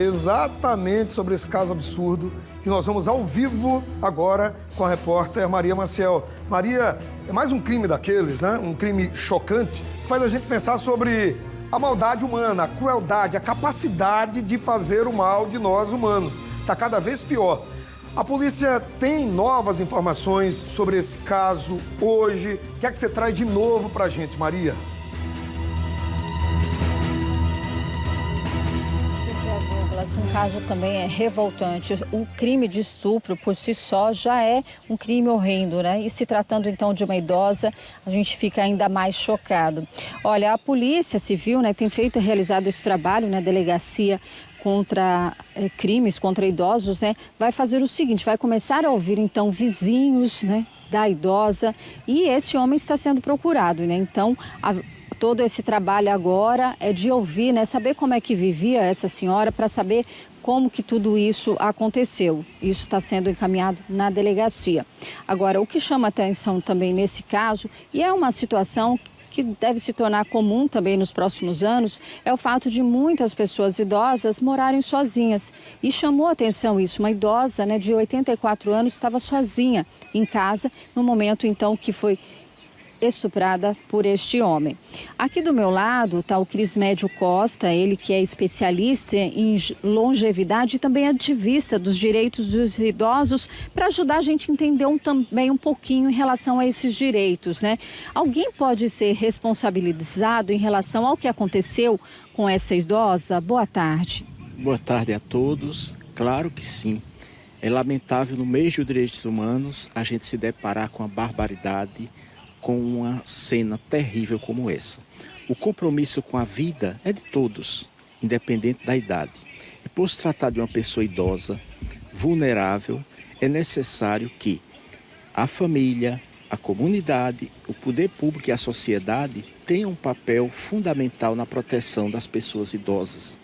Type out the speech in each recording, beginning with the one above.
Exatamente sobre esse caso absurdo que nós vamos ao vivo agora com a repórter Maria Maciel. Maria, é mais um crime daqueles, né? Um crime chocante que faz a gente pensar sobre a maldade humana, a crueldade, a capacidade de fazer o mal de nós humanos. Está cada vez pior. A polícia tem novas informações sobre esse caso hoje. O que é que você traz de novo para a gente, Maria? Um caso também é revoltante. O crime de estupro, por si só, já é um crime horrendo, né? E se tratando, então, de uma idosa, a gente fica ainda mais chocado. Olha, a Polícia Civil, né, tem realizado esse trabalho na delegacia contra crimes contra idosos, né? Vai fazer o seguinte, vai começar a ouvir, então, vizinhos, né, da idosa, e esse homem está sendo procurado, né? Então, todo esse trabalho agora é de ouvir, né, saber como é que vivia essa senhora, para saber como que tudo isso aconteceu. Isso está sendo encaminhado na delegacia. Agora, o que chama atenção também nesse caso, e é uma situação que deve se tornar comum também nos próximos anos, é o fato de muitas pessoas idosas morarem sozinhas. E chamou a atenção isso, uma idosa, né, de 84 anos estava sozinha em casa no momento então que foi estuprada por este homem. Aqui do meu lado está o Crismédio Costa, ele que é especialista em longevidade e também ativista dos direitos dos idosos, para ajudar a gente a entender também um pouquinho em relação a esses direitos, né? Alguém pode ser responsabilizado em relação ao que aconteceu com essa idosa? Boa tarde. Boa tarde a todos. Claro que sim. É lamentável no meio dos direitos humanos a gente se deparar com a barbaridade, com uma cena terrível como essa. O compromisso com a vida é de todos, independente da idade. E por se tratar de uma pessoa idosa, vulnerável, é necessário que a família, a comunidade, o poder público e a sociedade tenham um papel fundamental na proteção das pessoas idosas.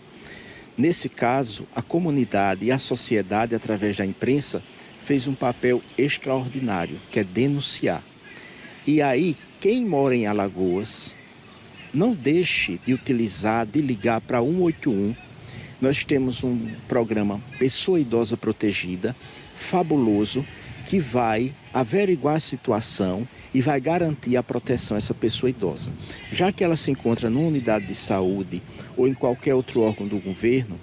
Nesse caso, a comunidade e a sociedade, através da imprensa, fez um papel extraordinário, que é denunciar. E aí, quem mora em Alagoas, não deixe de utilizar, de ligar para 181. Nós temos um programa Pessoa Idosa Protegida, fabuloso, que vai averiguar a situação e vai garantir a proteção a essa pessoa idosa. Já que ela se encontra numa unidade de saúde ou em qualquer outro órgão do governo,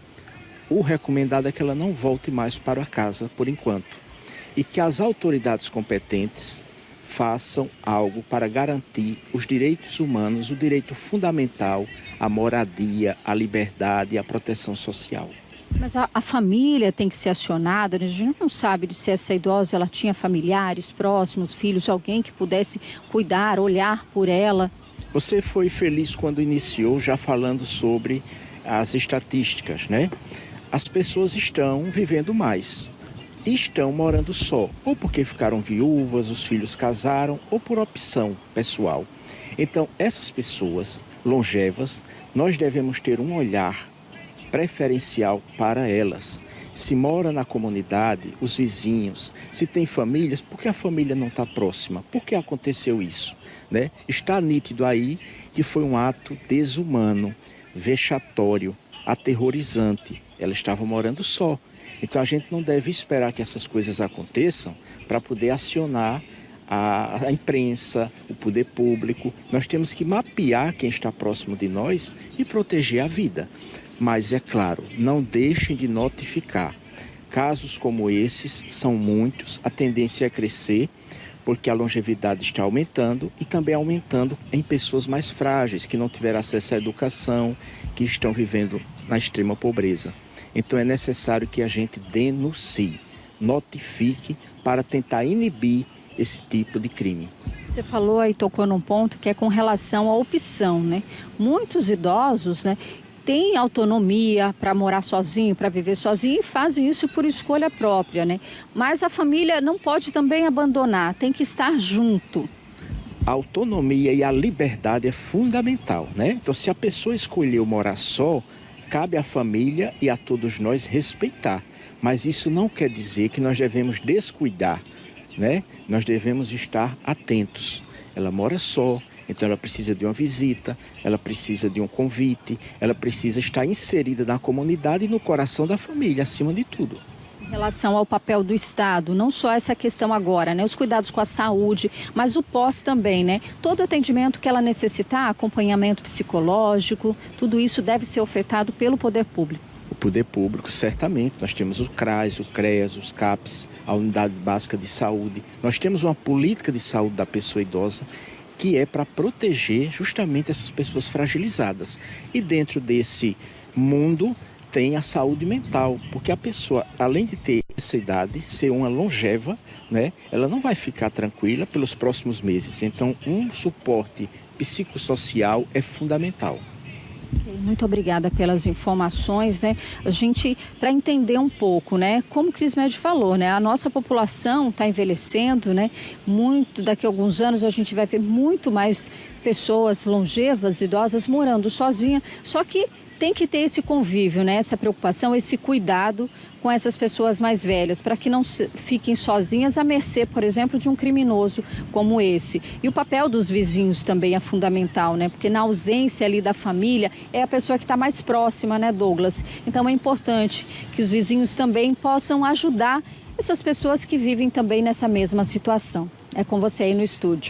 o recomendado é que ela não volte mais para casa por enquanto. E que as autoridades competentes façam algo para garantir os direitos humanos, o direito fundamental à moradia, à liberdade e à proteção social. Mas a família tem que ser acionada, a gente não sabe se essa idosa ela tinha familiares próximos, filhos, alguém que pudesse cuidar, olhar por ela. Você foi feliz quando iniciou já falando sobre as estatísticas, né? As pessoas estão vivendo mais. Estão morando só, ou porque ficaram viúvas, os filhos casaram, ou por opção pessoal. Então, essas pessoas longevas, nós devemos ter um olhar preferencial para elas. Se mora na comunidade, os vizinhos, se tem famílias, por que a família não está próxima? Por que aconteceu isso? Né? Está nítido aí que foi um ato desumano, vexatório, aterrorizante. Ela estava morando só. Então a gente não deve esperar que essas coisas aconteçam para poder acionar a imprensa, o poder público. Nós temos que mapear quem está próximo de nós e proteger a vida. Mas é claro, não deixem de notificar. Casos como esses são muitos, a tendência é crescer, porque a longevidade está aumentando e também aumentando em pessoas mais frágeis, que não tiveram acesso à educação, que estão vivendo na extrema pobreza. Então é necessário que a gente denuncie, notifique para tentar inibir esse tipo de crime. Você falou aí, tocou num ponto que é com relação à opção, né? Muitos idosos, né, têm autonomia para morar sozinho, para viver sozinho e fazem isso por escolha própria, né? Mas a família não pode também abandonar, tem que estar junto. A autonomia e a liberdade é fundamental, né? Então se a pessoa escolheu morar só, cabe à família e a todos nós respeitar, mas isso não quer dizer que nós devemos descuidar, né? Nós devemos estar atentos. Ela mora só, Então ela precisa de uma visita, ela precisa de um convite, ela precisa estar inserida na comunidade e no coração da família, acima de tudo. Em relação ao papel do Estado, não só essa questão agora, né, os cuidados com a saúde, mas o pós também, né? Todo atendimento que ela necessitar, acompanhamento psicológico, tudo isso deve ser ofertado pelo poder público. O poder público, certamente. Nós temos o CRAS, o CREAS, os CAPs, a Unidade Básica de Saúde. Nós temos uma política de saúde da pessoa idosa que é para proteger justamente essas pessoas fragilizadas. E dentro desse mundo tem a saúde mental, porque a pessoa, além de ter essa idade, ser uma longeva, né, ela não vai ficar tranquila pelos próximos meses. Então, um suporte psicossocial é fundamental. Muito obrigada pelas informações, né? A gente, para entender um pouco, né? Como o Crismed falou, né? A nossa população está envelhecendo, né? Muito, daqui a alguns anos a gente vai ver muito mais pessoas longevas, idosas, morando sozinha, só que tem que ter esse convívio, né? Essa preocupação, esse cuidado com essas pessoas mais velhas, para que não fiquem sozinhas à mercê, por exemplo, de um criminoso como esse. E o papel dos vizinhos também é fundamental, né? Porque na ausência ali da família, é a pessoa que está mais próxima, né, Douglas? Então é importante que os vizinhos também possam ajudar essas pessoas que vivem também nessa mesma situação. É com você aí no estúdio.